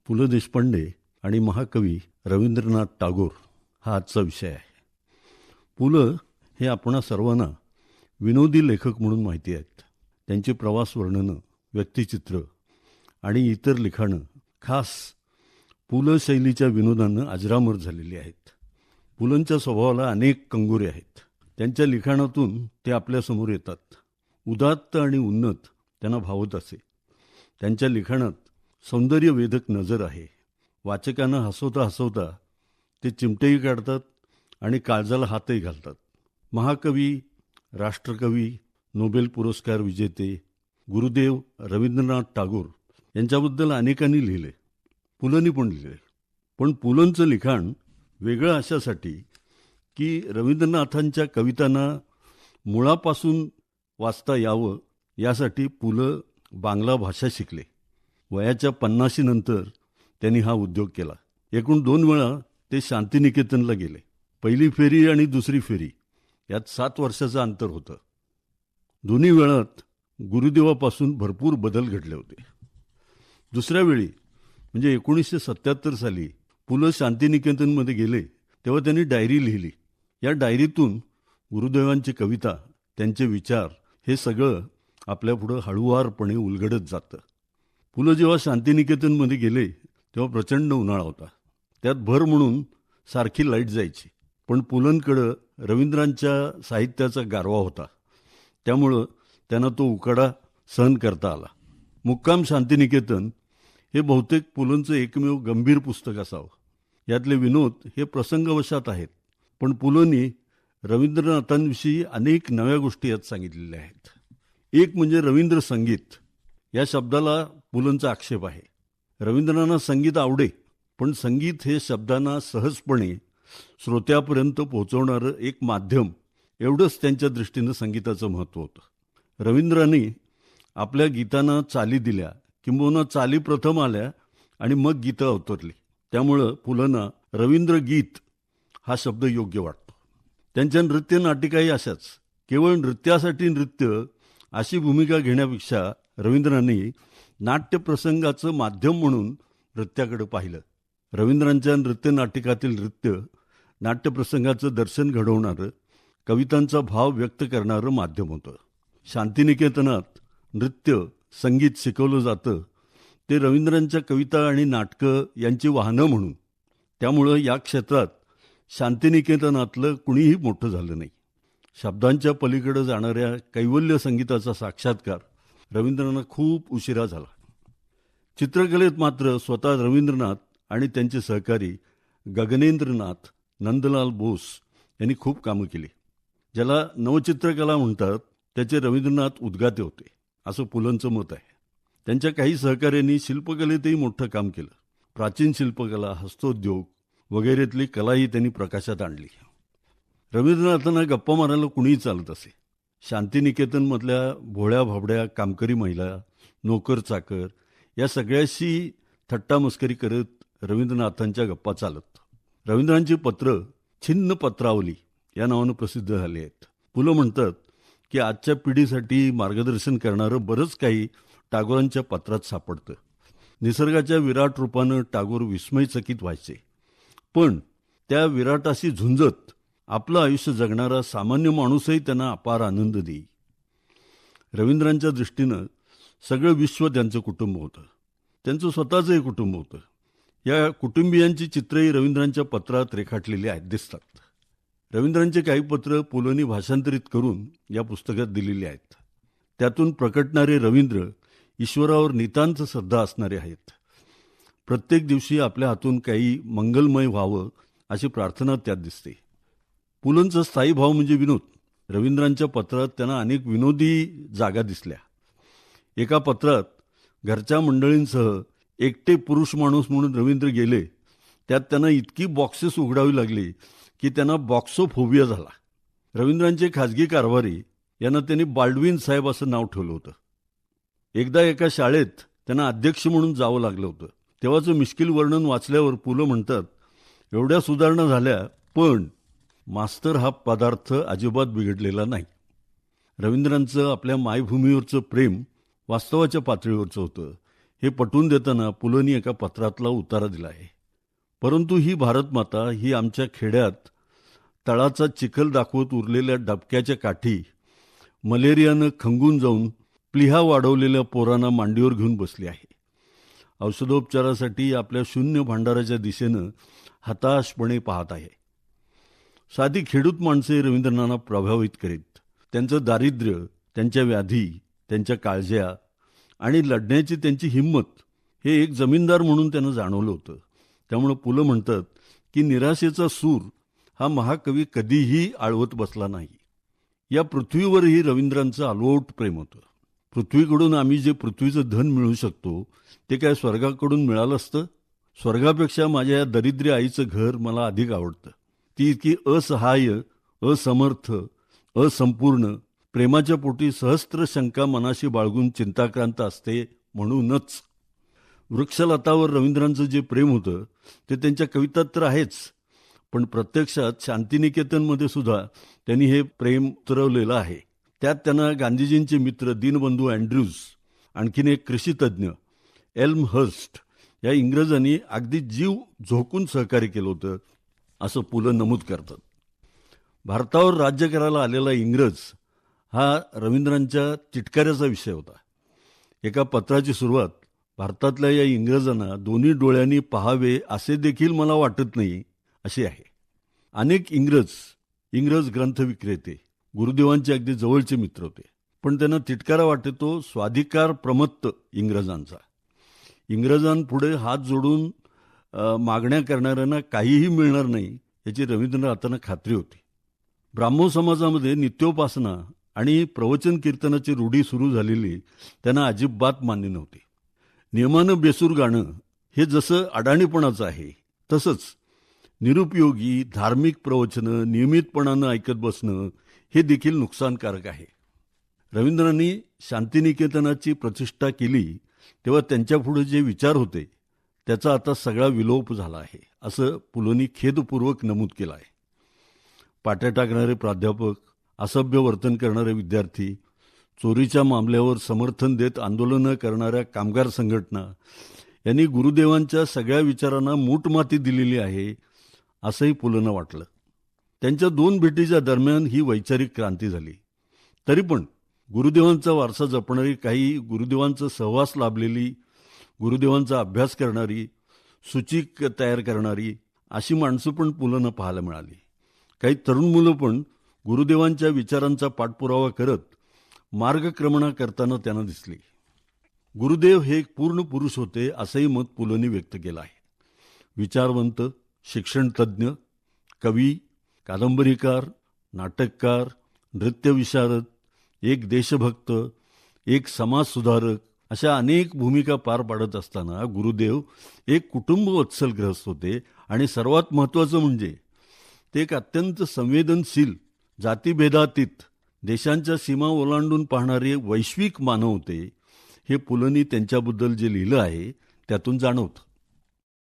पु ल देशपांडे आणि महाकवी रवींद्रनाथ टागोर हा आजचा विषय आहे. पु ल हे आपणा सर्वांना विनोदी लेखक म्हणून माहिती आहेत. त्यांची प्रवास वर्णनं, व्यक्तिचित्र आणि इतर लिखाणं खास पु ल शैलीच्या विनोदानं अजरामर झालेली आहेत. पुलंच्या स्वभावाला अनेक कंगोरे आहेत. त्यांच्या लिखाणातून ते आपल्यासमोर येतात. उदात्त आणि उन्नत त्यांना भावत असे. त्यांच्या लिखाणात सौंदर्यवेधक नजर आहे. वाचकांना हसवता हसवता ते चिमटेही काढतात आणि काळजाला हातही घालतात. महाकवी, राष्ट्रकवी, नोबेल पुरस्कार विजेते गुरुदेव रवींद्रनाथ टागोर यांच्याबद्दल अनेकांनी लिहिले. पुलंनी पण लिहिले. पण पुलंचं लिखाण वेगळं अशासाठी की रवींद्रनाथांच्या कवितांना मुळापासून वाचता यावं यासाठी पु ल बांगला भाषा शिकले. वयाच्या 50 नंतर त्यांनी हा उद्योग केला. एकूण 2 वेळा ते शांतिनिकेतनला गेले. पहिली फेरी आणि दुसरी फेरी यात 7 वर्षाचं अंतर होतं. दोन्ही वेळात गुरुदेवापासून भरपूर बदल घडले होते. दुसऱ्या वेळी म्हणजे 1977 साली पु ल शांतिनिकेतनमध्ये गेले तेव्हा त्यांनी डायरी लिहिली. या डायरीतून गुरुदेवांची कविता, त्यांचे विचार हे सगळं आपल्यापुढं हळुवारपणे उलगडत जातं. पु ल जेव्हा शांतिनिकेतनमध्ये गेले तेव्हा प्रचंड उन्हाळा होता. त्यात भर म्हणून सारखी लाईट जायची. पण पुलंकडं रवींद्रांच्या साहित्याचा गारवा होता. त्यामुळं त्यांना तो उकाडा सहन करता आला. मुक्काम शांतिनिकेतन हे बहुतेक पुलंचं एकमेव गंभीर पुस्तक असावं. यातले विनोद हे प्रसंगवशात आहेत. पण पुलंनी रवींद्रनाथांविषयी अनेक नव्या गोष्टी यात सांगितलेल्या आहेत. एक म्हणजे रवींद्र संगीत. या शब्दाला पुलंचा आक्षेप आहे. रवींद्रांना संगीत आवडे, पण संगीत हे शब्दांना सहजपणे श्रोत्यापर्यंत पोहोचवणारं एक माध्यम एवढंच त्यांच्या दृष्टीनं संगीताचं महत्त्व होतं. रवींद्रांनी आपल्या गीतांना चाली दिल्या, किंबहुना चाली प्रथम आल्या आणि मग गीतं अवतरली. त्यामुळं पुलंना रवींद्र गीत हा शब्द योग्य वाटतो. त्यांच्या नृत्य नाटिकाही अशाच. केवळ नृत्यासाठी नृत्य अशी भूमिका घेण्यापेक्षा रवींद्रांनी नाट्यप्रसंगाचं माध्यम म्हणून नृत्याकडे पाहिलं. रवींद्रांच्या नृत्य नाटिकातील नृत्य नाट्यप्रसंगाचं दर्शन घडवणारं, कवितांचा भाव व्यक्त करणारं माध्यम होतं. शांतिनिकेतनात नृत्य, संगीत शिकवलं जातं ते रवींद्रांच्या कविता आणि नाटकं यांची वाहनं म्हणून. त्यामुळं या क्षेत्रात शांतिनिकेतनातलं कुणीही मोठं झालं नाही. शब्दांच्या पलीकडे जाणाऱ्या कैवल्य संगीताचा साक्षात्कार रवींद्रांना खूप उशिरा झाला. चित्रकलेत मात्र स्वतः रवींद्रनाथ आणि त्यांचे सहकारी गगनेंद्रनाथ नंदलाल बोस यांनी खूप कामं केली. ज्याला नवचित्रकला म्हणतात त्याचे रवींद्रनाथ उद्गाते होते, असं पुलंचं मत आहे. त्यांच्या काही सहकाऱ्यांनी शिल्पकलेतही मोठं काम केलं. प्राचीन शिल्पकला, हस्तोद्योग वगैरेतली कलाही त्यांनी प्रकाशात आणली. रवींद्रनाथांना गप्पा मारायला कुणीही चालत असे. शांतिनिकेतनमधल्या भोळ्या भाबड्या कामकरी महिला, नोकर चाकर या सगळ्याशी थट्टा मस्करी करत रवींद्रनाथांच्या गप्पा चालत. रवींद्रांची पत्र छिन्न पत्रावली या नावानं प्रसिद्ध झाली आहेत. पु ल म्हणतात की आजच्या पिढीसाठी मार्गदर्शन करणारं बरंच काही टागोरांच्या पत्रात सापडतं. निसर्गाच्या विराट रूपानं टागोर विस्मयचकित व्हायचे. पण त्या विराटाशी झुंजत आपलं आयुष्य जगणारा सामान्य माणूसही त्यांना अपार आनंद देई. रवींद्रांच्या दृष्टीनं सगळं विश्व त्यांचं कुटुंब होतं. त्यांचं स्वतःचंही कुटुंब होतं. या कुटुंबियांची चित्रही रवींद्रांच्या पत्रात रेखाटलेली आहेत, दिसतात. रवींद्रांचे काही पत्र पुलंनी भाषांतरित करून या पुस्तकात दिलेली आहेत. त्यातून प्रकटणारे रवींद्र ईश्वरावर नितांत श्रद्धा असणारे आहेत. प्रत्येक दिवशी आपल्या हातून काही मंगलमय व्हावं अशी प्रार्थना त्यात दिसते. पुलंचा स्थायी भाव म्हणजे विनोद. रवींद्रांच्या पत्रात त्यांना अनेक विनोदी जागा दिसल्या. एका पत्रात घरच्या मंडळींसह एकटे पुरुष माणूस म्हणून रवींद्र गेले. त्यात त्यांना इतकी बॉक्सेस उघडावी लागली की त्यांना बॉक्सोफोबिया झाला. रवींद्रांचे खाजगी कारभारी यांना त्यांनी बाल्डविन साहेब असं नाव ठेवलं होतं. एकदा एका शाळेत त्यांना अध्यक्ष म्हणून जावं लागलं होतं. तेव्हाचं मिश्किल वर्णन वाचल्यावर पु ल म्हणतात, एवढ्या सुधारणा झाल्या पण मास्तर हा पदार्थ अजिबात बिघडलेला नाही. रवींद्रांचं आपल्या मायभूमीवरचं प्रेम वास्तवाच्या पातळीवरचं होतं. हे पटवून देताना पुलंनी एका पत्रातला उतारा दिला आहे. परंतु ही भारतमाता ही आमच्या खेड्यात तळाचा चिखल दाखवत उरलेल्या डबक्याच्या काठी मलेरियानं खंगून जाऊन प्लिहा वाढवलेल्या पोरांना मांडीवर घेऊन बसली आहे. औषधोपचारासाठी आपल्या शून्य भांडाराच्या दिशेनं हताशपणे पाहत आहे. साधी खेडूत माणसे रवींद्रनाथांना प्रभावित करीत. त्यांचं दारिद्र्य, त्यांच्या व्याधी, त्यांच्या काळज्या आणि लढण्याची त्यांची हिंमत हे एक जमीनदार म्हणून त्यांना जाणवलं होतं. त्यामुळं पुलं म्हणतात की निराशेचा सूर हा महाकवी कधीही आळवत बसला नाही. या पृथ्वीवरही रवींद्रांचं अलोट प्रेम होतं. पृथ्वीकडून आम्ही जे पृथ्वीचं धन मिळवू शकतो ते काय स्वर्गाकडून मिळालं असतं? स्वर्गापेक्षा माझ्या या दरिद्री आईचं घर मला अधिक आवडतं. ती इतकी असहाय्य, असमर्थ, असंपूर्ण, प्रेमाच्या पोटी सहस्त्र शंका मनाशी बाळगून चिंताक्रांत असते. म्हणूनच वृक्षलतावर रवींद्रांचं जे प्रेम होतं ते त्यांच्या कवितात तर आहेच, पण प्रत्यक्षात शांतिनिकेतनमध्ये सुद्धा त्यांनी हे प्रेम उतरवलेलं आहे. त्यात त्यांना गांधीजींचे मित्र दीनबंधू अँड्र्यूज, आणखीन एक कृषीतज्ञ एल्महर्स्ट या इंग्रजांनी अगदी जीव झोकून सहकार्य केलं होतं, असं पुलं नमूद करतात. भारतावर राज्य करायला आलेला इंग्रज हा रवींद्रांच्या तिटकाऱ्याचा विषय होता. एका पत्राची सुरुवात भारतातल्या या इंग्रजांना दोन्ही डोळ्यांनी पाहावे असे देखील मला वाटत नाही अशी आहे. अनेक इंग्रज ग्रंथ विक्रेते गुरुदेवांचे अगदी जवळचे मित्र होते, पण त्यांना तिटकारा वाटे तो स्वाधिकार प्रमत्त इंग्रजांचा. इंग्रजांपुढे हात जोडून मागण्या करणाऱ्यांना काहीही मिळणार नाही याची रवींद्रनाथांना खात्री होती. ब्राह्मो समाजामध्ये नित्योपासना आणि प्रवचन कीर्तनाची रूढी सुरू झालेली त्यांना अजिबात मान्य नव्हती. नियमानं बेसूर गाणं हे जसं अडाणीपणाचं आहे, तसंच निरुपयोगी धार्मिक प्रवचनं नियमितपणानं ऐकत बसणं हे देखील नुकसानकारक आहे. रवींद्रांनी शांतिनिकेतनाची प्रतिष्ठा केली तेव्हा त्यांच्यापुढे जे विचार होते त्याचा आता सगळा विलोप झाला आहे, असं पुलंनी खेदपूर्वक नमूद केलं आहे. पाट्या टाकणारे प्राध्यापक, असभ्य वर्तन करणारे विद्यार्थी, चोरीच्या मामल्यावर समर्थन देत आंदोलनं करणाऱ्या कामगार संघटना यांनी गुरुदेवांच्या सगळ्या विचारांना मूठमाती दिलेली आहे असंही पुलंना वाटलं. त्यांच्या 2 भेटीच्या दरम्यान ही वैचारिक क्रांती झाली. तरी पण गुरुदेवांचा वारसा जपणारी, काही गुरुदेवांचा सहवास लाभलेली, गुरुदेवांचा अभ्यास करणारी, सूची तयार करणारी अशी माणसं पण पुलंना पाहायला मिळाली. काही तरुण मुलं पण गुरुदेवांच्या विचारांचा पाठपुरावा करत मार्गक्रमणा करताना त्यांना दिसली. गुरुदेव हे एक पूर्ण पुरुष होते असंही मत पुलंनी व्यक्त केलं आहे. विचारवंत, शिक्षणतज्ज्ञ, कवी, कादंबरीकार, नाटककार, नृत्यविशारद, एक देशभक्त, एक समाजसुधारक अशा अनेक भूमिका पार पाडत असताना गुरुदेव एक कुटुंबवत्सल ग्रस्त होते आणि सर्वात महत्त्वाचं म्हणजे ते एक अत्यंत संवेदनशील, जातीभेदातीत, देशांच्या सीमा ओलांडून पाहणारे वैश्विक मानव होते. हे पुलंनी त्यांच्याबद्दल जे लिहिलं आहे त्यातून जाणवतं.